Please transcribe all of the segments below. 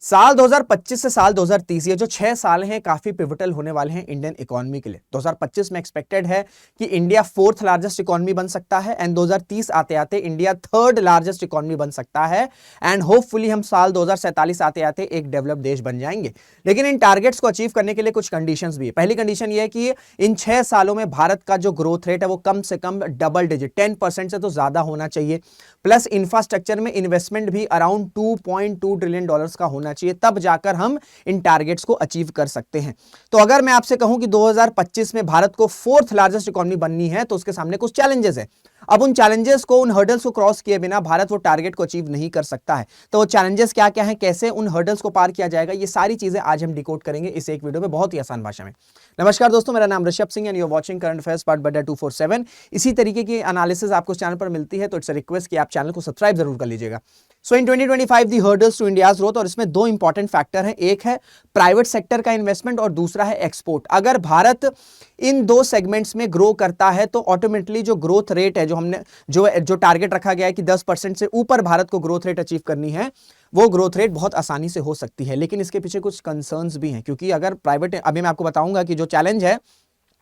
साल 2025 से साल 2030 ये जो 6 साल हैं काफी पिवटल होने वाले हैं इंडियन इकोनॉमी के लिए। 2025 में एक्सपेक्टेड है कि इंडिया फोर्थ लार्जेस्ट इकोनॉमी बन सकता है एंड 2030 आते आते इंडिया थर्ड लार्जेस्ट इकोनॉमी बन सकता है एंड होपफुली हम साल 2047 आते आते एक डेवलप देश बन जाएंगे। लेकिन इन टारगेट्स को अचीव करने के लिए कुछ कंडीशंस भी है। पहली कंडीशन ये है कि इन 6 सालों में भारत का जो ग्रोथ रेट है वो कम से कम डबल डिजिट 10% से तो ज्यादा होना चाहिए, प्लस इंफ्रास्ट्रक्चर में इन्वेस्टमेंट भी अराउंड $2.2 ट्रिलियन का होना चाहिए, तब जाकर हम इन टारगेट्स को अचीव कर सकते हैं। तो अगर मैं आपसे कहूं कि 2025 में भारत को फोर्थ लार्जेस्ट इकोनॉमी बननी है तो उसके सामने कुछ चैलेंजेस है। अब उन चैलेंजेस को, उन हर्डल्स को क्रॉस किए बिना भारत वो टारगेट को अचीव नहीं कर सकता है। तो वो चैलेंजेस क्या क्या हैं, कैसे उन हर्डल्स को पार किया जाएगा, ये सारी चीजें आज हम डिकोड करेंगे इस एक वीडियो में बहुत ही आसान भाषा में। नमस्कार दोस्तों, मेरा नाम Rishabh Singh and you are watching current affairs part बड्डा 247। इसी तरीके की एनालिसिस आपको इस चैनल पर मिलती है तो इट्स अ रिक्वेस्ट कि आप चैनल को सब्सक्राइब जरूर कर लीजिएगा। सो इन 2025 दी हर्डल्स टू इंडियाज ग्रोथ, और इसमें दो इंपॉर्टेंट फैक्टर हैं, एक है प्राइवेट सेक्टर का इन्वेस्टमेंट और दूसरा है एक्सपोर्ट। अगर भारत इन दो सेगमेंट्स में ग्रो करता है तो ऑटोमेटिकली जो ग्रोथ रेट है, जो टारगेट रखा गया है कि 10% से ऊपर भारत को ग्रोथ रेट अचीव करनी है, वो ग्रोथ रेट बहुत आसानी से हो सकती है। लेकिन इसके पीछे कुछ कंसर्न्स भी हैं, क्योंकि अगर प्राइवेट, अभी मैं आपको बताऊंगा कि जो चैलेंज है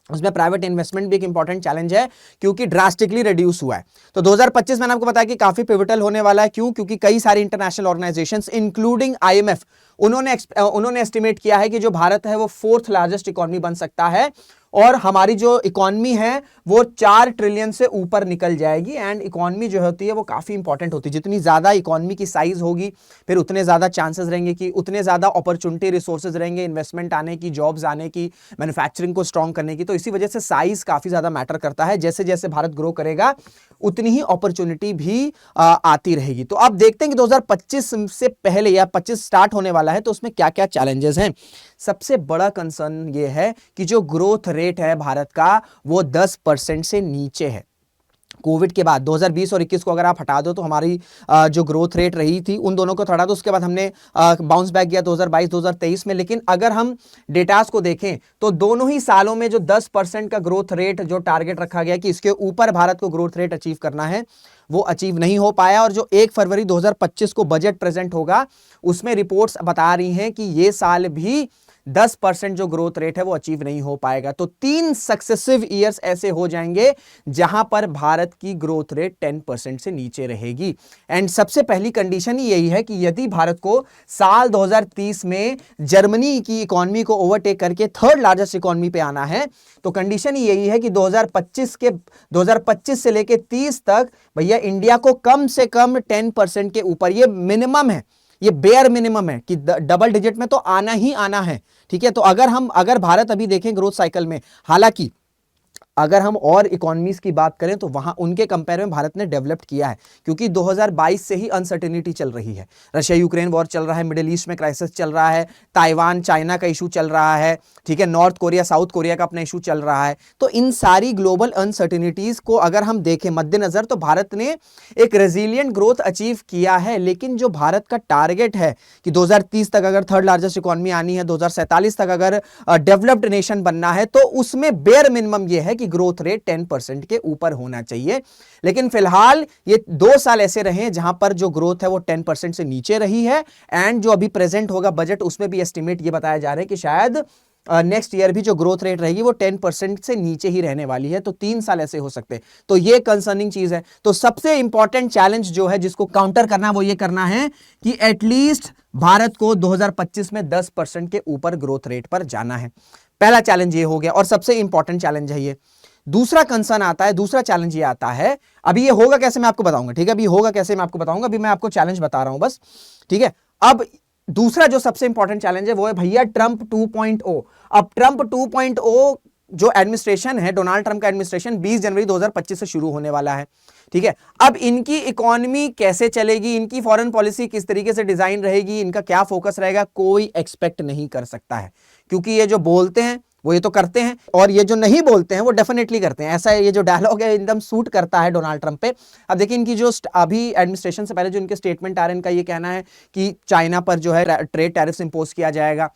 उसमें प्राइवेट इन्वेस्टमेंट भी एक इंपॉर्टेंट चैलेंज है, क्योंकि ड्रास्टिकली रिड्यूस हुआ है। तो 2025 मैंने आपको बताया कि काफी पिवटल होने वाला है। क्यों? क्योंकि कई सारी इंटरनेशनल ऑर्गेनाइजेशंस इंक्लूडिंग IMF उन्होंने एस्टिमेट किया है कि जो भारत है वो फोर्थ लार्जेस्ट इकोनॉमी बन सकता है और हमारी जो इकोनॉमी है वो 4 ट्रिलियन से ऊपर निकल जाएगी। एंड इकोनॉमी जो होती है वो काफी इंपॉर्टेंट होती है। जितनी ज्यादा इकोनॉमी की साइज होगी फिर उतने ज्यादा चांसेस रहेंगे कि उतने ज्यादा अपॉर्चुनिटी, रिसोर्सेज रहेंगे इन्वेस्टमेंट आने की, जॉब्स आने की, मैन्युफैक्चरिंग को स्ट्रॉन्ग करने की। तो इसी वजह से साइज काफी ज्यादा मैटर करता है। जैसे जैसे भारत ग्रो करेगा उतनी ही अपॉर्चुनिटी भी आती रहेगी। तो अब देखते हैं कि 2025 से पहले या 25 स्टार्ट होने वाला है तो उसमें क्या क्या चैलेंजेस हैं। सबसे बड़ा कंसर्न ये है कि जो ग्रोथ रेट है भारत का वो 10% से नीचे है। कोविड के बाद 2020 और 21 को अगर आप हटा दो तो हमारी जो ग्रोथ रेट रही थी उन दोनों को हटा दो, उसके बाद हमने बाउंस बैक किया 2022-2023 में। लेकिन अगर हम डेटास को देखें तो दोनों ही सालों में जो 10% का ग्रोथ रेट जो टारगेट रखा गया कि इसके ऊपर भारत को ग्रोथ रेट अचीव करना है, वो अचीव नहीं हो पाया। और जो 1 फरवरी 2025 को बजट प्रेजेंट होगा उसमें रिपोर्ट्स बता रही हैं कि ये साल भी 10% जो ग्रोथ रेट है वो अचीव नहीं हो पाएगा। तो 3 सक्सेसिव ईयर्स ऐसे हो जाएंगे जहां पर भारत की ग्रोथ रेट 10% से नीचे रहेगी। एंड सबसे पहली कंडीशन ही यही है कि यदि भारत को साल 2030 में जर्मनी की इकोनॉमी को ओवरटेक करके थर्ड लार्जेस्ट इकोनॉमी पे आना है तो कंडीशन ही यही है कि 2025 से लेके 30 तक भैया इंडिया को कम से कम 10% के ऊपर, ये मिनिमम है, ये बेयर मिनिमम है कि डबल डिजिट में तो आना ही आना है। ठीक है, तो अगर भारत अभी देखें ग्रोथ साइकिल में, हालांकि अगर हम और इकोनॉमीज की बात करें तो वहां उनके कंपेयर में भारत ने डेवलप्ड किया है, क्योंकि 2022 से ही अनसर्टेनिटी चल रही है। रशिया यूक्रेन वॉर चल रहा है, मिडिल ईस्ट में क्राइसिस चल रहा है, ताइवान चाइना का इशू चल रहा है, ठीक है, नॉर्थ कोरिया साउथ कोरिया का अपना इशू चल रहा है। तो इन सारी ग्लोबल अनसर्टेनिटीज को अगर हम देखें मद्देनजर तो भारत ने एक रेजिलियंट ग्रोथ अचीव किया है। लेकिन जो भारत का टारगेट है कि 2030 तक अगर थर्ड लार्जेस्ट इकोनॉमी आनी है, 2047 तक अगर डेवलप्ड नेशन बनना है, तो उसमें बेयर मिनिमम यह है कि ग्रोथ रेट 10% के ऊपर होना चाहिए। लेकिन फिलहाल ये 2 साल ऐसे रहे जहां पर जो ग्रोथ है वो 10% से नीचे रही है। एंड जो अभी प्रेजेंट होगा बजट, उसमें भी एस्टिमेट ये बताया जा रहा है कि शायद नेक्स्ट ईयर भी जो ग्रोथ रेट रहेगी वो 10% से नीचे ही रहने वाली है। तो 3 साल ऐसे हो सकते हैं। तो ये कंसर्निंग चीज है। तो सबसे इंपॉर्टेंट चैलेंज जो है जिसको काउंटर करना वो ये करना है कि एटलीस्ट भारत को 2025 में 10% के ऊपर ग्रोथ रेट पर जाना है। पहला चैलेंज ये हो गया और सबसे इंपॉर्टेंट चैलेंज है ये। दूसरा कंसर्न आता है, दूसरा चैलेंज ये आता है, अभी ये होगा कैसे मैं आपको बताऊंगा। ठीक है, अभी होगा कैसे मैं आपको बताऊंगा, अभी मैं आपको चैलेंज बता रहा हूं बस। ठीक है, अब दूसरा जो सबसे इंपॉर्टेंट चैलेंज है वो है भैया ट्रंप 2.0। अब ट्रंप 2.0 जो एडमिनिस्ट्रेशन है, डोनाल्ड ट्रंप का एडमिनिस्ट्रेशन 20 जनवरी 2025 से शुरू होने वाला है। ठीक है, अब इनकी इकोनॉमी कैसे चलेगी, इनकी फॉरेन पॉलिसी किस तरीके से डिजाइन रहेगी, इनका क्या फोकस रहेगा, कोई एक्सपेक्ट नहीं कर सकता है। क्योंकि ये जो बोलते हैं वो ये तो करते हैं और ये जो नहीं बोलते हैं वो डेफिनेटली करते हैं। ऐसा ये जो डायलॉग है एकदम सूट करता है डोनाल्ड ट्रंप पे। अब देखिए इनकी जो अभी एडमिनिस्ट्रेशन से पहले जो इनके स्टेटमेंट आ रहे हैं, इनका ये कहना है कि चाइना पर जो है ट्रेड टैरिफ्स इंपोज किया जाएगा,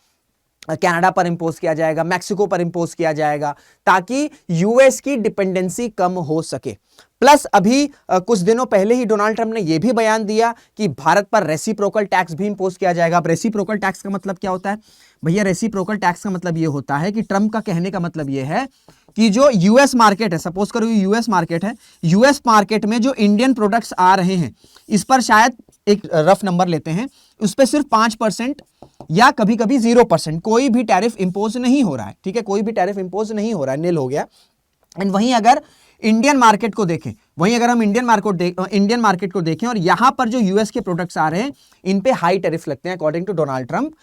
कनाडा पर इंपोज किया जाएगा, मैक्सिको पर इंपोज किया जाएगा, ताकि यूएस की डिपेंडेंसी कम हो सके। प्लस अभी कुछ दिनों पहले ही डोनाल्ड ट्रंप ने यह भी बयान दिया कि भारत पर रेसिप्रोकल टैक्स भी इंपोज किया जाएगा। अब रेसिप्रोकल टैक्स का मतलब क्या होता है भैया? रेसिप्रोकल टैक्स का मतलब यह होता है कि ट्रंप का कहने का मतलब यह है कि जो यूएस मार्केट है, सपोज करो यूएस मार्केट है, यूएस मार्केट में जो इंडियन प्रोडक्ट्स आ रहे हैं, इस पर शायद एक रफ नंबर लेते हैं, उस पर सिर्फ 5% या कभी कभी 0% कोई भी टैरिफ इंपोज नहीं हो रहा है। ठीक है, कोई भी टैरिफ इंपोज नहीं हो रहा है, नील हो गया। एंड वहीं अगर इंडियन मार्केट को देखें, वहीं अगर हम इंडियन मार्केट को देखें और यहां पर जो यूएस के प्रोडक्ट्स आ रहे हैं, इन पे हाई टैरिफ लगते हैं अकॉर्डिंग टू डोनाल्ड ट्रंप,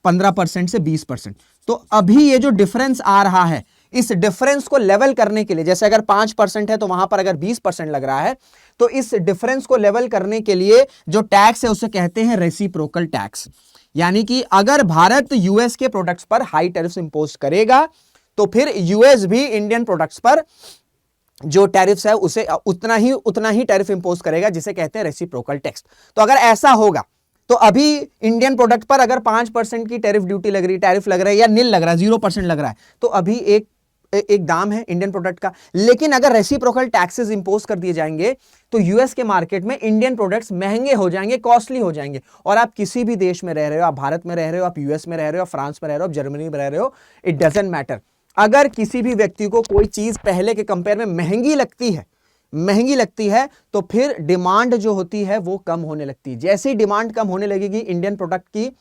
15% से 20%। तो अभी ये जो डिफरेंस आ रहा है, इस डिफरेंस को लेवल करने के लिए, जैसे अगर 5% है तो वहां पर अगर 20% लग रहा है, तो इस डिफरेंस को लेवल करने के लिए जो टैक्स है उसे कहते हैं रेसिप्रोकल टैक्स। यानी कि अगर भारत यूएस के प्रोडक्ट्स पर हाई टैरिफ इंपोज करेगा, तो फिर यूएस भी इंडियन प्रोडक्ट्स पर जो टैरिफ्स है उसे उतना ही टैरिफ इंपोज करेगा, जिसे कहते हैं रेसिप्रोकल टैक्स। तो अगर ऐसा होगा, तो अभी इंडियन प्रोडक्ट पर अगर 5% की टैरिफ ड्यूटी लग रही, टैरिफ लग रहा है या नील लग रहा है, 0% लग रहा है, तो अभी एक दाम है इंडियन प्रोडक्ट का। लेकिन अगर रेसिप्रोकल टैक्सेस इंपोज कर दिए जाएंगे, तो यूएस के मार्केट में इंडियन प्रोडक्ट्स महंगे हो जाएंगे, कॉस्टली हो जाएंगे। और आप किसी भी देश में रह रहे हो, आप भारत में रह रहे हो, आप यूएस में रह रहे हो, फ्रांस में रह रहे हो, जर्मनी में रह रहे हो, इट डजंट मैटर। अगर किसी भी व्यक्ति को कोई चीज पहले के कंपेयर में महंगी लगती है, तो फिर डिमांड जो होती है वो कम होने लगती है। जैसे ही डिमांड कम होने लगेगी इंडियन प्रोडक्ट की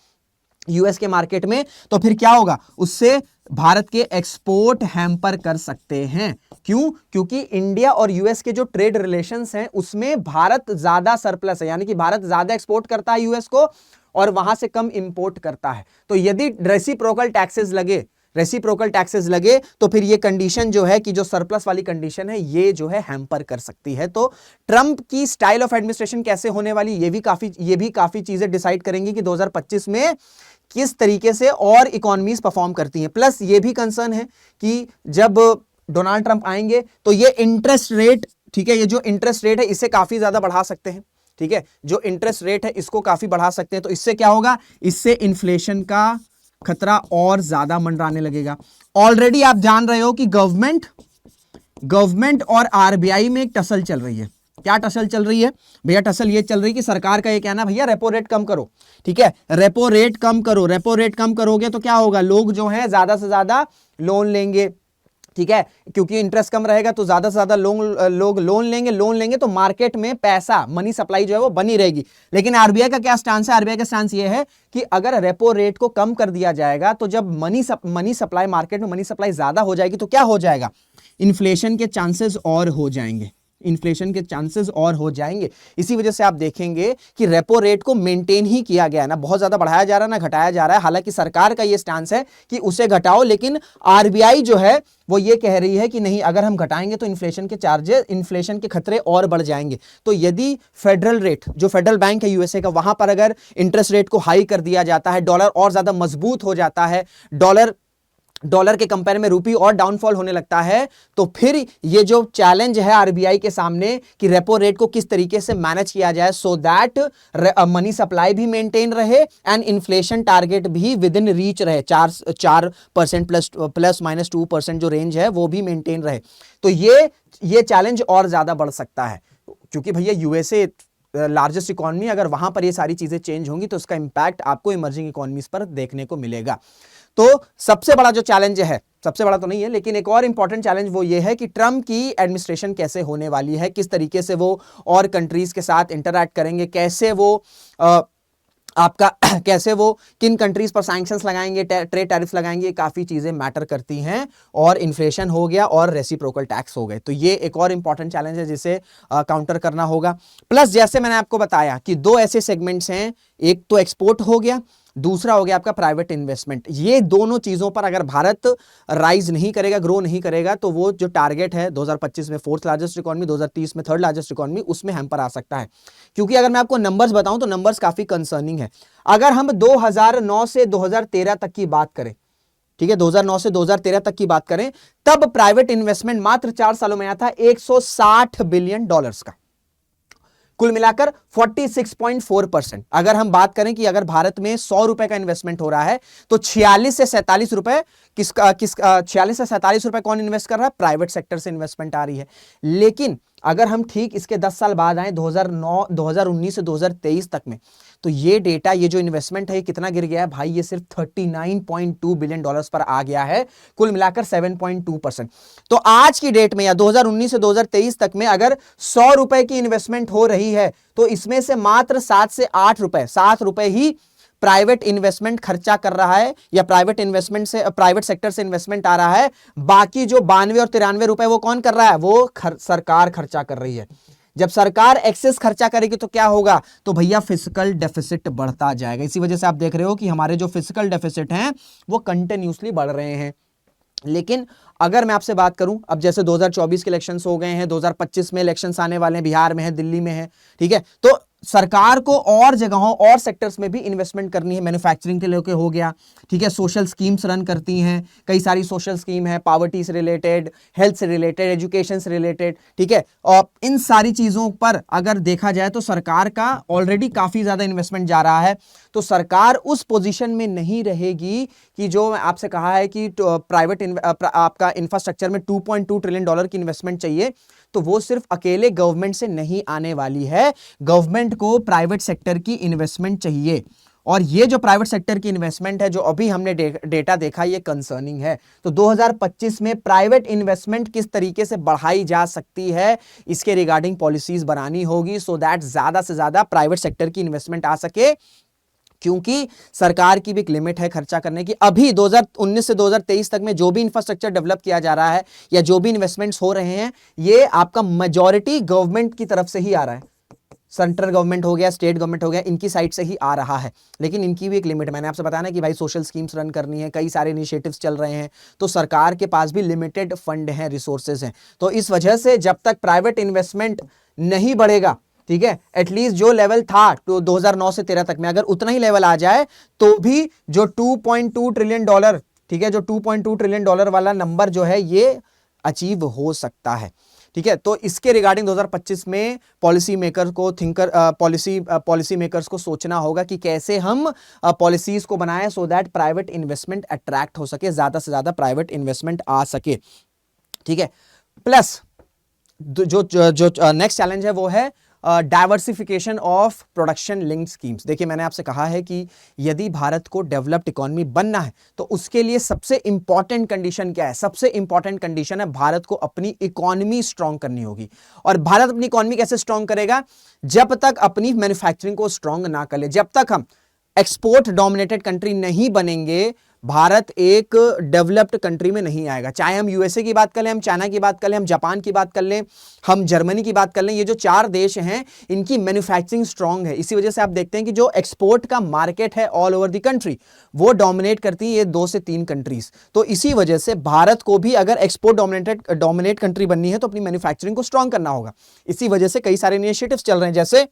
यूएस के मार्केट में, तो फिर क्या होगा? उससे भारत के एक्सपोर्ट हैम्पर कर सकते हैं। क्यों? क्योंकि इंडिया और यूएस के जो ट्रेड रिलेशंस हैं उसमें भारत ज्यादा सरप्लस है, यानी कि भारत ज्यादा एक्सपोर्ट करता है यूएस को और वहां से कम इंपोर्ट करता है। तो यदि रेसिप्रोकल टैक्सेस लगे तो फिर ये कंडीशन जो है कि जो सरप्लस वाली कंडीशन है, ये जो है हैम्पर कर सकती है। तो ट्रंप की स्टाइल ऑफ एडमिनिस्ट्रेशन कैसे होने वाली, ये भी काफी चीजें डिसाइड करेंगी कि 2025 में किस तरीके से और इकोनॉमीज परफॉर्म करती हैं। प्लस ये भी कंसर्न है कि जब डोनाल्ड ट्रंप आएंगे तो ये इंटरेस्ट रेट, ठीक है, ये जो इंटरेस्ट रेट है इसे काफी ज्यादा बढ़ा सकते हैं। ठीक है, जो इंटरेस्ट रेट है इसको काफी बढ़ा सकते हैं। तो इससे क्या होगा? इससे इन्फ्लेशन का खतरा और ज्यादा मंडराने लगेगा। ऑलरेडी आप जान रहे हो कि गवर्नमेंट और आरबीआई में एक टसल चल रही है। क्या टसल चल रही है भैया? टसल ये चल रही है कि सरकार का ये कहना, भैया रेपो रेट कम करो। ठीक है, रेपो रेट कम करोगे तो क्या होगा? लोग जो है ज्यादा से ज्यादा लोन लेंगे। ठीक है, क्योंकि इंटरेस्ट कम रहेगा तो ज्यादा से ज्यादा लोग लोन लेंगे तो मार्केट में पैसा, मनी सप्लाई जो है वो बनी रहेगी। लेकिन आरबीआई का क्या स्टांस है? आरबीआई का स्टांस ये है कि अगर रेपो रेट को कम कर दिया जाएगा, तो जब मनी सप्लाई, मार्केट में मनी सप्लाई ज्यादा हो जाएगी, तो क्या हो जाएगा? इन्फ्लेशन के चांसेस और हो जाएंगे। इसी वजह से आप देखेंगे कि रेपो रेट को मेंटेन ही किया गया है, ना बहुत ज्यादा बढ़ाया जा रहा है ना घटाया जा रहा है। हालांकि सरकार का ये स्टांस है कि उसे घटाओ, लेकिन आरबीआई जो है वो ये कह रही है कि नहीं, अगर हम घटाएंगे तो इन्फ्लेशन के खतरे और बढ़ जाएंगे। तो यदि फेडरल रेट, जो फेडरल बैंक है यूएसए का, वहां पर अगर इंटरेस्ट रेट को हाई कर दिया जाता है, डॉलर और ज्यादा मजबूत हो जाता है, डॉलर के कंपेयर में रूपी और डाउनफॉल होने लगता है, तो फिर ये जो चैलेंज है आरबीआई के सामने कि रेपो रेट को किस तरीके से मैनेज किया जाए सो दैट मनी सप्लाई भी मेंटेन रहे एंड इन्फ्लेशन टारगेट भी विद इन रीच रहे, 4% प्लस माइनस 2% जो रेंज है वो भी मेंटेन रहे। तो ये चैलेंज और ज्यादा बढ़ सकता है, क्योंकि भैया यूएसए लार्जेस्ट इकोनॉमी, अगर वहां पर ये सारी चीजें चेंज होंगी तो उसका इंपैक्ट आपको इमर्जिंग इकोनॉमीज पर देखने को मिलेगा। तो सबसे बड़ा जो चैलेंज है, सबसे बड़ा तो नहीं है लेकिन एक और इंपॉर्टेंट चैलेंज वो ये है कि ट्रंप की एडमिनिस्ट्रेशन कैसे होने वाली है, किस तरीके से वो और कंट्रीज के साथ इंटरैक्ट करेंगे, कैसे वो किन कंट्रीज पर सैंक्शंस लगाएंगे, ट्रेड टैरिफ्स लगाएंगे, काफी चीजें मैटर करती हैं। और इन्फ्लेशन हो गया और रेसिप्रोकल टैक्स हो गए, तो ये एक और इंपॉर्टेंट चैलेंज है जिसे काउंटर करना होगा। प्लस जैसे मैंने आपको बताया कि दो ऐसे सेगमेंट्स हैं, एक तो एक्सपोर्ट हो गया, दूसरा हो गया आपका प्राइवेट इन्वेस्टमेंट। ये दोनों चीजों पर अगर भारत राइज नहीं करेगा, ग्रो नहीं करेगा, तो वो जो टारगेट है 2025 में 4th लार्जेस्ट इकोनॉमी, 2030 में 3rd लार्जेस्ट इकोनॉमी, उसमें हैम्पर आ सकता है। क्योंकि अगर मैं आपको नंबर्स बताऊं तो नंबर्स काफी कंसर्निंग है। अगर हम 2009 से 2013 तक की बात करें, ठीक है, 2009 से 2013 तक की बात करें, तब प्राइवेट इन्वेस्टमेंट मात्र 4 सालों में आया था $160 बिलियन का। कुल मिलाकर 46.4%। अगर हम बात करें कि अगर भारत में 100 रुपए का इन्वेस्टमेंट हो रहा है तो 46 से 47 रुपए 46 से 47 रुपए कौन इन्वेस्ट कर रहा है? प्राइवेट सेक्टर से इन्वेस्टमेंट आ रही है। लेकिन अगर हम ठीक इसके 10 साल बाद आए 2019 से 2023 तक में, तो ये डेटा, ये जो इन्वेस्टमेंट है ये कितना गिर गया है भाई? ये सिर्फ 39.2 बिलियन डॉलर्स पर आ गया है, कुल मिलाकर 7.2%। तो आज की डेट में या 2019 से 2023 तक में अगर 100 रुपए की इन्वेस्टमेंट हो रही है तो इसमें से मात्र 7 से 8 रुपए, 7 रुपए ही प्राइवेट इन्वेस्टमेंट खर्चा कर रहा है या प्राइवेट इन्वेस्टमेंट से, प्राइवेट सेक्टर से इन्वेस्टमेंट आ रहा है। बाकी जो 92 और 93 रुपए वो कौन कर रहा है? वो सरकार खर्चा कर रही है। जब सरकार एक्सेस खर्चा करेगी तो क्या होगा? तो भैया फिजिकल डेफिसिट बढ़ता जाएगा। इसी वजह से आप देख रहे हो कि हमारे जो फिजिकल डेफिसिट हैं वो कंटिन्यूसली बढ़ रहे हैं। लेकिन अगर मैं आपसे बात करूं, अब जैसे 2024 के इलेक्शंस हो गए हैं, 2025 में इलेक्शंस आने वाले हैं, बिहार में है, दिल्ली में है, ठीक है, तो सरकार को और जगहों और सेक्टर्स में भी इन्वेस्टमेंट करनी है। मैन्युफैक्चरिंग के लिए हो गया, ठीक है, सोशल स्कीम्स रन करती हैं, कई सारी सोशल स्कीम है, पॉवर्टी से रिलेटेड, हेल्थ से रिलेटेड, एजुकेशन से रिलेटेड, ठीक है। और इन सारी चीजों पर अगर देखा जाए तो सरकार का ऑलरेडी काफी ज्यादा इन्वेस्टमेंट जा रहा है। तो सरकार उस पोजीशन में नहीं रहेगी कि जो आपसे कहा है कि प्राइवेट आपका इंफ्रास्ट्रक्चर में 2.2 ट्रिलियन डॉलर की इन्वेस्टमेंट चाहिए, तो वो सिर्फ अकेले गवर्नमेंट से नहीं आने वाली है। गवर्नमेंट को प्राइवेट सेक्टर की इन्वेस्टमेंट चाहिए। और ये जो प्राइवेट सेक्टर की इन्वेस्टमेंट है जो अभी हमने डेटा देखा, ये कंसर्निंग है। तो 2025 में प्राइवेट इन्वेस्टमेंट किस तरीके से बढ़ाई जा सकती है, इसके रिगार्डिंग पॉलिसीज बनानी होगी, सो दैट ज्यादा से ज्यादा प्राइवेट सेक्टर की इन्वेस्टमेंट आ सके। क्योंकि सरकार की भी एक लिमिट है खर्चा करने की। अभी 2019 से 2023 तक में जो भी इंफ्रास्ट्रक्चर डेवलप किया जा रहा है या जो भी इन्वेस्टमेंट्स हो रहे हैं, ये आपका मेजॉरिटी गवर्नमेंट की तरफ से ही आ रहा है। सेंट्रल गवर्नमेंट हो गया, स्टेट गवर्नमेंट हो गया, इनकी साइड से ही आ रहा है। लेकिन इनकी भी एक लिमिट है। मैंने आपसे बताया ना कि भाई सोशल स्कीम्स रन करनी है, कई सारे इनिशिएटिव्स चल रहे हैं, तो सरकार के पास भी लिमिटेड फंड हैं, रिसोर्सेज हैं। तो इस वजह से जब तक प्राइवेट इन्वेस्टमेंट नहीं बढ़ेगा, ठीक है, एटलीस्ट जो लेवल था तो 2009 से 13 तक में अगर उतना ही लेवल आ जाए तो भी जो 2.2 ट्रिलियन डॉलर, ठीक है, जो 2.2 ट्रिलियन डॉलर वाला नंबर जो है ये अचीव हो सकता है। ठीक है, तो इसके रिगार्डिंग 2025 में पॉलिसी मेकर को पॉलिसी मेकर्स को सोचना होगा कि कैसे हम पॉलिसीज को बनाएं so that private investment attract हो सके, ज्यादा से ज्यादा प्राइवेट इन्वेस्टमेंट आ सके। ठीक है, प्लस जो नेक्स्ट चैलेंज है वो है diversification of production linked schemes. देखिए, मैंने आपसे कहा है कि यदि भारत को डेवलप्ड इकोनॉमी बनना है तो उसके लिए सबसे इंपॉर्टेंट कंडीशन क्या है? सबसे इंपॉर्टेंट कंडीशन है भारत को अपनी इकोनॉमी स्ट्रांग करनी होगी। और भारत अपनी इकोनॉमी कैसे स्ट्रांग करेगा? जब तक अपनी मैन्युफैक्चरिंग को स्ट्रांग ना कर ले, जब तक हम एक्सपोर्ट डोमिनेटेड कंट्री नहीं बनेंगे, भारत एक डेवलप्ड कंट्री में नहीं आएगा। चाहे हम यूएसए की बात कर लें, हम चाइना की बात कर लें, हम जापान की बात कर लें, हम जर्मनी की बात कर लें, ये जो 4 देश हैं इनकी मैन्युफैक्चरिंग स्ट्रांग है। इसी वजह से आप देखते हैं कि जो एक्सपोर्ट का मार्केट है ऑल ओवर द कंट्री, वो डोमिनेट करती है ये 2 से 3 कंट्रीज। तो इसी वजह से भारत को भी अगर एक्सपोर्ट डोमिनेट कंट्री बननी है तो अपनी मैन्युफैक्चरिंग को स्ट्रांग करना होगा। इसी वजह से कई सारे इनिशिएटिव्स चल रहे हैं, जैसे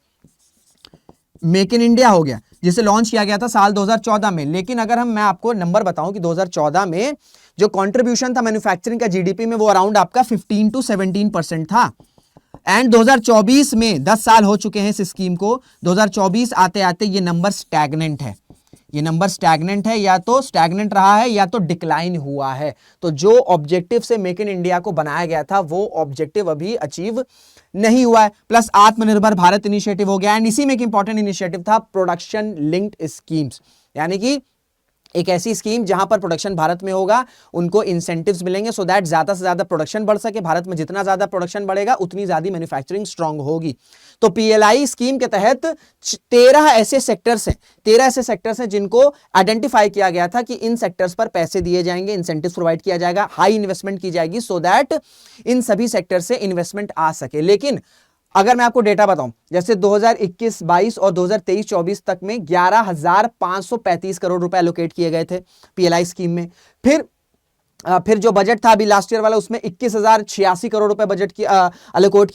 मेक इन इंडिया हो गया, जिसे लॉन्च किया गया था साल 2014 में। लेकिन अगर मैं आपको नंबर बताऊं कि 2014 में जो कंट्रीब्यूशन था मैन्युफैक्चरिंग का जीडीपी में, वो अराउंड आपका 15 to 17% था। एंड 2024 में 10 साल हो चुके हैं इस स्कीम को, 2024 आते आते ये नंबर स्टैग्नेंट है। ये नंबर स्टैग्नेंट है, या तो स्टैग्नेंट रहा है या तो डिक्लाइन हुआ है। तो जो ऑब्जेक्टिव से मेक इन इंडिया को बनाया गया था वो ऑब्जेक्टिव अभी अचीव नहीं हुआ है। प्लस आत्मनिर्भर भारत इनिशिएटिव हो गया, एंड इसी में एक इंपॉर्टेंट इनिशिएटिव था प्रोडक्शन लिंक्ड स्कीम्स, यानी कि एक ऐसी स्कीम जहां पर प्रोडक्शन भारत में होगा, उनको इंसेंटिव्स मिलेंगे सो दैट ज्यादा से ज्यादा प्रोडक्शन बढ़ सके। भारत में जितना ज्यादा प्रोडक्शन बढ़ेगा उतनी ज्यादा मैन्युफैक्चरिंग स्ट्रांग होगी। तो पीएलआई स्कीम के तहत 13 ऐसे सेक्टर्स हैं जिनको आइडेंटिफाई किया गया था कि इन सेक्टर्स पर पैसे दिए जाएंगे, इंसेंटिव्स प्रोवाइड किया जाएगा, हाई इन्वेस्टमेंट की जाएगी सो दैट इन सभी सेक्टर से इन्वेस्टमेंट आ सके। लेकिन अगर मैं आपको डेटा बताऊं, जैसे 2021-22 और 2023-24 तक में 11,535 करोड़ रुपए एलोकेट किए गए थे पीएलआई स्कीम में। फिर जो बजट था अभी लास्ट ईयर वाला, उसमें 21,086 करोड़ रुपए बजट की एलोकेट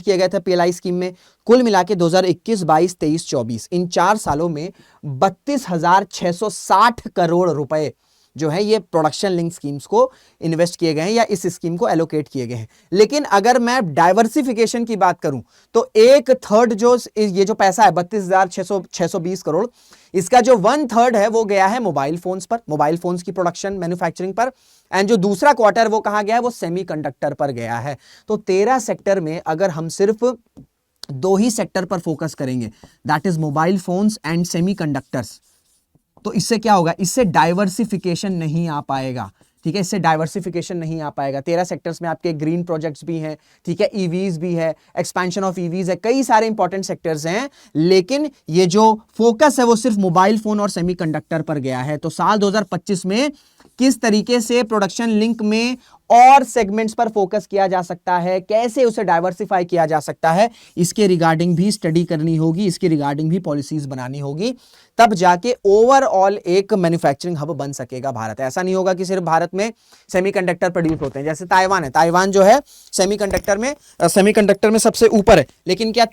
किए गए थे पीएलआई स्कीम में। कुल मिला के 2021, 22, 23, 24 इन 4 सालों में 32,660 करोड़ रुपए जो है ये प्रोडक्शन लिंक स्कीम्स को इन्वेस्ट किए गए हैं या इस स्कीम को एलोकेट किए गए हैं। लेकिन अगर मैं डाइवर्सिफिकेशन की बात करूं तो 1/3 जो ये जो पैसा है 32,620 करोड़, इसका जो 1/3 है वो गया है मोबाइल फोन्स पर, मोबाइल फोन्स की प्रोडक्शन मैन्युफैक्चरिंग पर, एंड जो दूसरा क्वार्टर वो कहां गया है, वो सेमीकंडक्टर पर गया है। तो 13 सेक्टर में अगर हम सिर्फ 2 ही सेक्टर पर फोकस करेंगे, that is mobile phones and semiconductors, तो इससे क्या होगा, इससे डाइवर्सिफिकेशन नहीं आ पाएगा। ठीक है, इससे डाइवर्सिफिकेशन नहीं आ पाएगा। 13 सेक्टर्स में आपके ग्रीन प्रोजेक्ट्स भी हैं, ठीक है, ईवीज भी है, एक्सपेंशन ऑफ ईवीज है, कई सारे इंपॉर्टेंट सेक्टर्स हैं, लेकिन ये जो फोकस है वो सिर्फ मोबाइल फोन और सेमीकंडक्टर पर गया है। तो साल 2025 में किस तरीके से प्रोडक्शन लिंक में और सेगमेंट्स पर फोकस किया जा सकता है, कैसे उसे डाइवर्सिफाई किया जा सकता है, इसके रिगार्डिंग भी स्टडी करनी होगी, इसके रिगार्डिंग भी पॉलिसीज बनानी होगी, तब जाके ओवरऑल एक मैन्युफैक्चरिंग हब बन सकेगा भारत। ऐसा नहीं होगा कि सिर्फ भारत में सेमीकंडक्टर प्रोड्यूस होते हैं। जैसे ताइवान है, ताइवान जो है सेमीकंडक्टर में सबसे ऊपर है, लेकिन क्या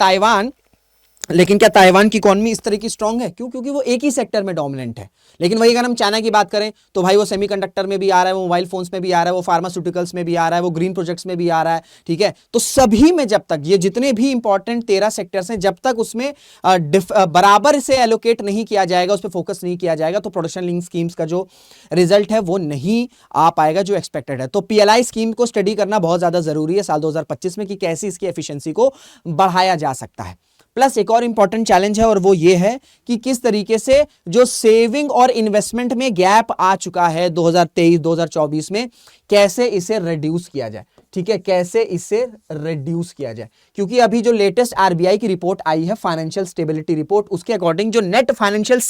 ताइवान की इकोनॉमी इस तरह की स्ट्रांग है? क्यों? क्योंकि वो एक ही सेक्टर में डोमिनेंट है। लेकिन वही अगर हम चाइना की बात करें तो भाई वो सेमीकंडक्टर में भी आ रहा है, वो मोबाइल फोन्स में भी आ रहा है, वो फार्मास्यूटिकल्स में भी आ रहा है, वो ग्रीन प्रोजेक्ट्स में भी आ रहा है। ठीक है, तो सभी में जब तक ये जितने भी इंपॉर्टेंट 13 सेक्टर्स हैं, जब तक उसमें बराबर से एलोकेट नहीं किया जाएगा, उस पर फोकस नहीं किया जाएगा, तो प्रोडक्शन लिंक स्कीम्स का जो रिजल्ट है वो नहीं आ पाएगा जो एक्सपेक्टेड है। तो पीएलआई स्कीम को स्टडी करना बहुत ज्यादा जरूरी है साल 2025 में कि कैसे इसकी एफिशिएंसी को बढ़ाया जा सकता है। प्लस एक और इंपॉर्टेंट चैलेंज है और वो ये है कि किस तरीके से जो सेविंग और इन्वेस्टमेंट में गैप आ चुका है 2023-2024 में, कैसे इसे रिड्यूस किया जाए। ठीक है, कैसे इसे रिड्यूस किया जाए, क्योंकि अभी जो लेटेस्ट आरबीआई की रिपोर्ट आई है, फाइनेंशियल स्टेबिलिटी रिपोर्ट, उसके अकॉर्डिंग जो नेट फाइनेंशियल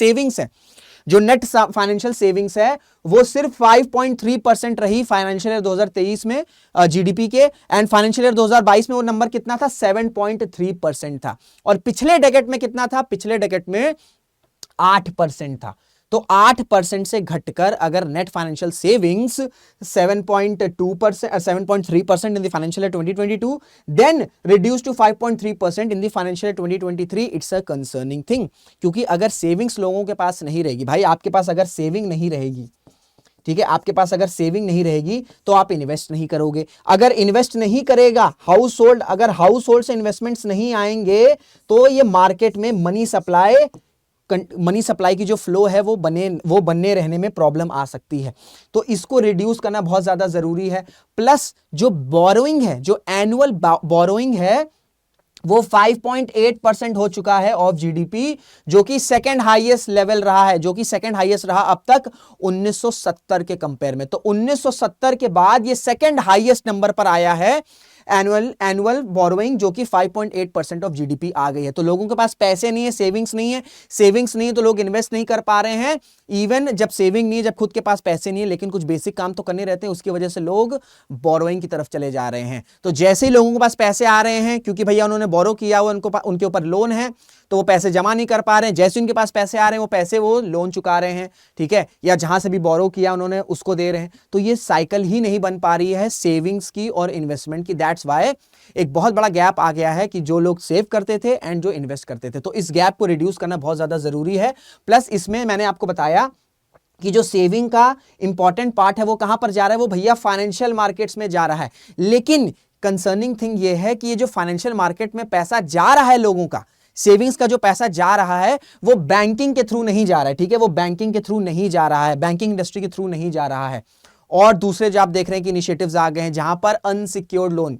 सेविंग्स है, वो सिर्फ 5.3% रही फाइनेंशियल ईयर 2023 में जीडीपी के, एंड फाइनेंशियल ईयर 2022 में वो नंबर कितना था, 7.3% था। और पिछले डेकेड में कितना था, पिछले डेकेड में 8% था। तो 8% से घटकर अगर net financial savings 7.3% in the financial year 2022, then reduce to 5.3% in the financial year 2023, it's a concerning thing. क्योंकि अगर सेविंग्स लोगों के पास नहीं रहेगी, भाई आपके पास अगर सेविंग नहीं रहेगी, ठीक है, आपके पास अगर सेविंग नहीं रहेगी तो आप इन्वेस्ट नहीं करोगे। अगर इन्वेस्ट नहीं करेगा अगर हाउस होल्ड से इन्वेस्टमेंट्स नहीं आएंगे तो ये मार्केट में मनी सप्लाई की जो फ्लो है वो बनने रहने में प्रॉब्लम आ सकती है। तो इसको रिड्यूस करना बहुत ज्यादा जरूरी है। प्लस जो बोरोइंग है, जो एनुअल बोरोइंग है, वो 5.8% हो चुका है ऑफ जीडीपी, जो कि सेकंड हाईएस्ट लेवल रहा है, जो कि सेकंड हाईएस्ट रहा अब तक 1970 के कंपेयर में। तो 1970 के बाद ये सेकंड हाईएस्ट नंबर पर आया है एनुअल बोरोइंग, जो कि 5.8% ऑफ जीडीपी आ गई है। तो लोगों के पास पैसे नहीं है, सेविंग्स नहीं है तो लोग इन्वेस्ट नहीं कर पा रहे हैं। इवन जब सेविंग नहीं है, जब खुद के पास पैसे नहीं है, लेकिन कुछ बेसिक काम तो करने रहते हैं, उसकी वजह से लोग बोरोइंग की तरफ चले जा रहे हैं। तो जैसे ही लोगों के पास पैसे आ रहे हैं, क्योंकि भैया उन्होंने बोरो किया हुआ, उनके ऊपर लोन है, तो वो पैसे जमा नहीं कर पा रहे हैं, जैसे उनके पास पैसे आ रहे हैं वो लोन चुका रहे हैं, ठीक है, या जहां से भी बोरो किया उन्होंने उसको दे रहे हैं। तो ये साइकिल ही नहीं बन पा रही है सेविंग्स की और इन्वेस्टमेंट की। दैट्स वाई एक बहुत बड़ा गैप आ गया है कि जो लोग सेव करते थे एंड जो इन्वेस्ट करते थे। तो इस गैप को रिड्यूस करना बहुत ज्यादा जरूरी है। प्लस इसमें मैंने आपको बताया कि जो सेविंग का इंपॉर्टेंट पार्ट है वो कहां पर जा रहा है, वो भैया फाइनेंशियल मार्केट्स में जा रहा है। लेकिन कंसर्निंग थिंग ये है कि ये जो फाइनेंशियल मार्केट में पैसा जा रहा है, लोगों का सेविंग्स का जो पैसा जा रहा है, वो बैंकिंग के थ्रू नहीं जा रहा है। ठीक है, वो बैंकिंग के थ्रू नहीं जा रहा है, बैंकिंग इंडस्ट्री के थ्रू नहीं जा रहा है। और दूसरे जो आप देख रहे हैं कि इनिशिएटिव्स आ गए हैं जहां पर अनसिक्योर्ड लोन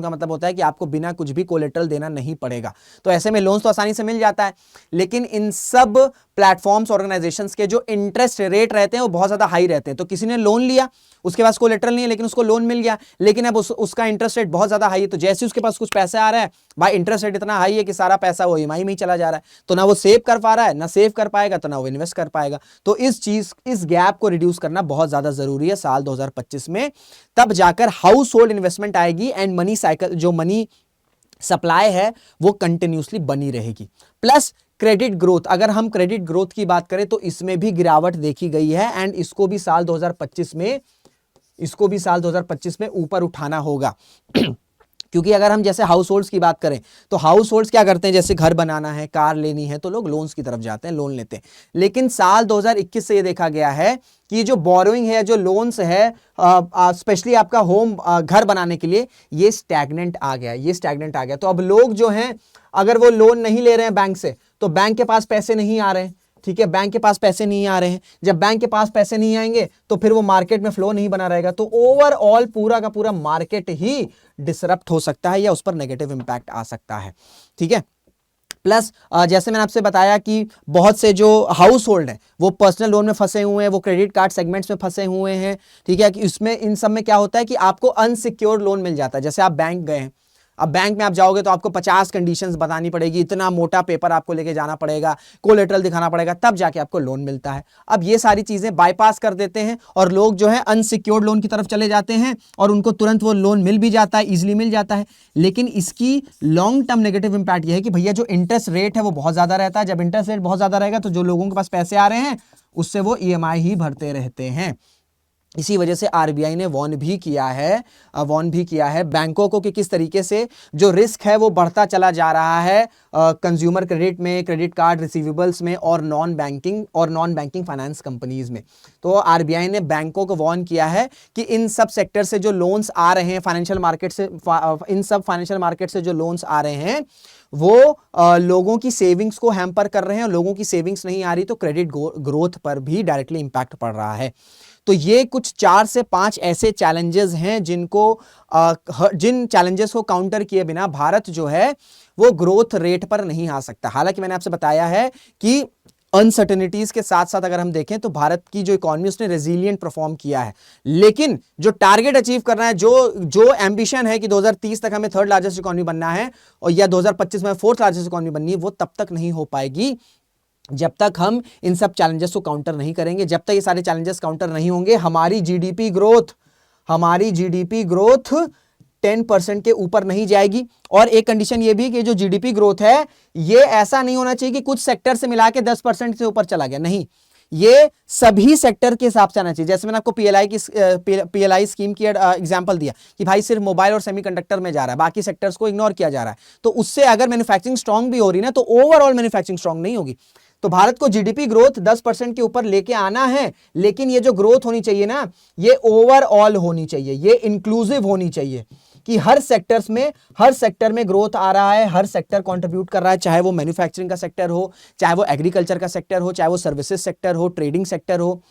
का मतलब होता है कि आपको बिना कुछ भी कोलेटरल देना नहीं पड़ेगा। तो ऐसे में लोन्स तो आसानी से मिल जाता है, लेकिन इन सब प्लेटफॉर्म्स ऑर्गेनाइजेशंस के जो इंटरेस्ट रेट रहते हैं वो बहुत ज्यादा हाई रहते हैं। तो किसी ने लोन लिया, उसके पास कोलेटरल नहीं है, लेकिन उसको लोन मिल गया, लेकिन अब उसका इंटरेस्ट रेट बहुत ज्यादा हाई है। तो जैसे उसके पास कुछ पैसा आ रहा है, भाई इंटरेस्ट रेट इतना हाई है कि सारा पैसा वो ईएमआई में ही चला जा रहा है। तो ना वो सेव कर पा रहा है, ना सेव कर पाएगा, तो ना वो इन्वेस्ट कर पाएगा। तो इस गैप को रिड्यूस करना बहुत ज्यादा जरूरी है साल 2025 में। तब जाकर हाउस होल्ड इन्वेस्टमेंट आएगी एंड मनी साइकिल, जो मनी सप्लाई है वो कंटिन्यूसली बनी रहेगी। प्लस क्रेडिट ग्रोथ, अगर हम क्रेडिट ग्रोथ की बात करें तो इसमें भी गिरावट देखी गई है एंड इसको भी साल 2025 में ऊपर उठाना होगा। क्योंकि अगर हम जैसे हाउस होल्ड्स की बात करें तो हाउस होल्ड्स क्या करते हैं, जैसे घर बनाना है, कार लेनी है, तो लोग लोन्स की तरफ जाते हैं, लोन लेते हैं। लेकिन साल 2021 से ये देखा गया है कि जो बोरोइंग है, जो लोन्स है, स्पेशली आपका होम घर बनाने के लिए, ये स्टैग्नेंट आ गया, ये स्टैग्नेंट आ गया। तो अब लोग जो हैं अगर वो लोन नहीं ले रहे हैं बैंक से, तो बैंक के पास पैसे नहीं आ रहे हैं, ठीक है, बैंक के पास पैसे नहीं आ रहे हैं। जब बैंक के पास पैसे नहीं आएंगे तो फिर वो मार्केट में फ्लो नहीं बना रहेगा, तो ओवरऑल पूरा का पूरा मार्केट ही डिसरप्ट हो सकता है या उस पर नेगेटिव इंपैक्ट आ सकता है, ठीक है। प्लस जैसे मैंने आपसे बताया कि बहुत से जो हाउस होल्ड हैं वो पर्सनल लोन में फंसे हुए हैं, वो क्रेडिट कार्ड सेगमेंट्स में फंसे हुए हैं, ठीक है, कि इसमें इन सब में क्या होता है कि आपको अनसिक्योर्ड लोन मिल जाता है। जैसे आप बैंक गए हैं, अब बैंक में आप जाओगे तो आपको 50 कंडीशंस बतानी पड़ेगी, इतना मोटा पेपर आपको लेके जाना पड़ेगा, कोलेटरल दिखाना पड़ेगा, तब जाके आपको लोन मिलता है। अब ये सारी चीजें बाईपास कर देते हैं और लोग जो है अनसिक्योर्ड लोन की तरफ चले जाते हैं और उनको तुरंत वो लोन मिल भी जाता है, इजीली मिल जाता है। लेकिन इसकी लॉन्ग टर्म नेगेटिव इंपैक्ट ये है कि भैया जो इंटरेस्ट रेट है वो बहुत ज्यादा रहता है। जब इंटरेस्ट रेट बहुत ज्यादा रहेगा तो जो लोगों के पास पैसे आ रहे हैं उससे वो ईएमआई ही भरते रहते हैं। इसी वजह से आरबीआई ने वार्न भी किया है बैंकों को कि किस तरीके से जो रिस्क है वो बढ़ता चला जा रहा है कंज्यूमर क्रेडिट में, क्रेडिट कार्ड रिसीवेबल्स में और नॉन बैंकिंग फाइनेंस कंपनीज में। तो आरबीआई ने बैंकों को वार्न किया है कि इन सब सेक्टर से जो लोन्स आ रहे हैं फाइनेंशियल मार्केट से जो लोन्स आ रहे हैं वो लोगों की सेविंग्स को हैम्पर कर रहे हैं, और लोगों की सेविंग्स नहीं आ रही तो क्रेडिट ग्रोथ पर भी डायरेक्टली इंपैक्ट पड़ रहा है। तो ये कुछ 4 से 5 ऐसे चैलेंजेस हैं जिन चैलेंजेस को काउंटर किए बिना भारत जो है वो ग्रोथ रेट पर नहीं आ सकता। हालांकि मैंने आपसे बताया है कि अनसर्टेनिटीज के साथ साथ अगर हम देखें तो भारत की जो इकोनॉमी उसने रेजिलिएंट परफॉर्म किया है, लेकिन जो टारगेट अचीव करना है, जो एंबिशन है कि 2030 तक हमें थर्ड लार्जेस्ट इकोनॉमी बनना है और या 2025 में फोर्थ लार्जेस्ट इकोनॉमी बननी है, वो तब तक नहीं हो पाएगी जब तक हम इन सब चैलेंजेस को काउंटर नहीं करेंगे। जब तक ये सारे चैलेंजेस काउंटर नहीं होंगे, हमारी जीडीपी ग्रोथ 10% के ऊपर नहीं जाएगी। और एक कंडीशन ये भी कि जो जीडीपी ग्रोथ है ये ऐसा नहीं होना चाहिए कि कुछ सेक्टर से मिला के 10% से ऊपर चला गया, नहीं, ये सभी सेक्टर के हिसाब से आना चाहिए। जैसे मैंने आपको पीएलआई स्कीम की एग्जांपल दिया कि भाई सिर्फ मोबाइल और सेमीकंडक्टर में जा रहा है, बाकी सेक्टर्स को इग्नोर किया जा रहा है, तो उससे अगर मैन्युफैक्चरिंग स्ट्रांग भी हो रही ना तो ओवरऑल मैन्युफैक्चरिंग स्ट्रांग नहीं होगी। तो भारत को जीडीपी ग्रोथ 10% के ऊपर लेके आना है, लेकिन ये जो ग्रोथ होनी चाहिए ना, ये ओवरऑल होनी चाहिए, ये इंक्लूसिव होनी चाहिए कि हर सेक्टर में ग्रोथ आ रहा है, हर सेक्टर कंट्रीब्यूट कर रहा है, चाहे वो मैन्युफैक्चरिंग का सेक्टर हो, चाहे वो एग्रीकल्चर का सेक्टर हो, चाहे वो सर्विसेज सेक्टर हो, ट्रेडिंग सेक्टर हो,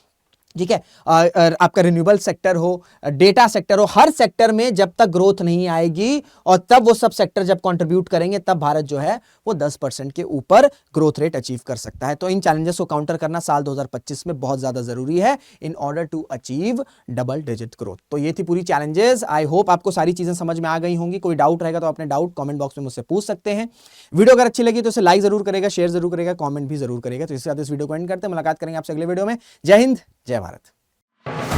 ठीक है, आपका रिन्यूएबल सेक्टर हो, डेटा सेक्टर हो, हर सेक्टर में जब तक ग्रोथ नहीं आएगी और तब वो सब सेक्टर जब कंट्रीब्यूट करेंगे तब भारत जो है वो 10% के ऊपर ग्रोथ रेट अचीव कर सकता है। तो इन चैलेंजेस को काउंटर करना साल 2025 में बहुत ज्यादा जरूरी है in order to achieve double digit growth. तो ये थी पूरी चैलेंजेस। आई होप आपको सारी चीजें समझ में आ गई होंगी। कोई डाउट रहेगा तो अपने डाउट कॉमेंट बॉक्स में मुझसे पूछ सकते हैं। वीडियो अगर अच्छी लगी तो इसे लाइक जरूर करेगा, शेयर जरूर करेगा, कॉमेंट भी जरूर करेगा। तो इसके साथ इस वीडियो को एंड करते हैं, मुलाकात करेंगे आपसे अगले वीडियो में। जय हिंद, जय भारत।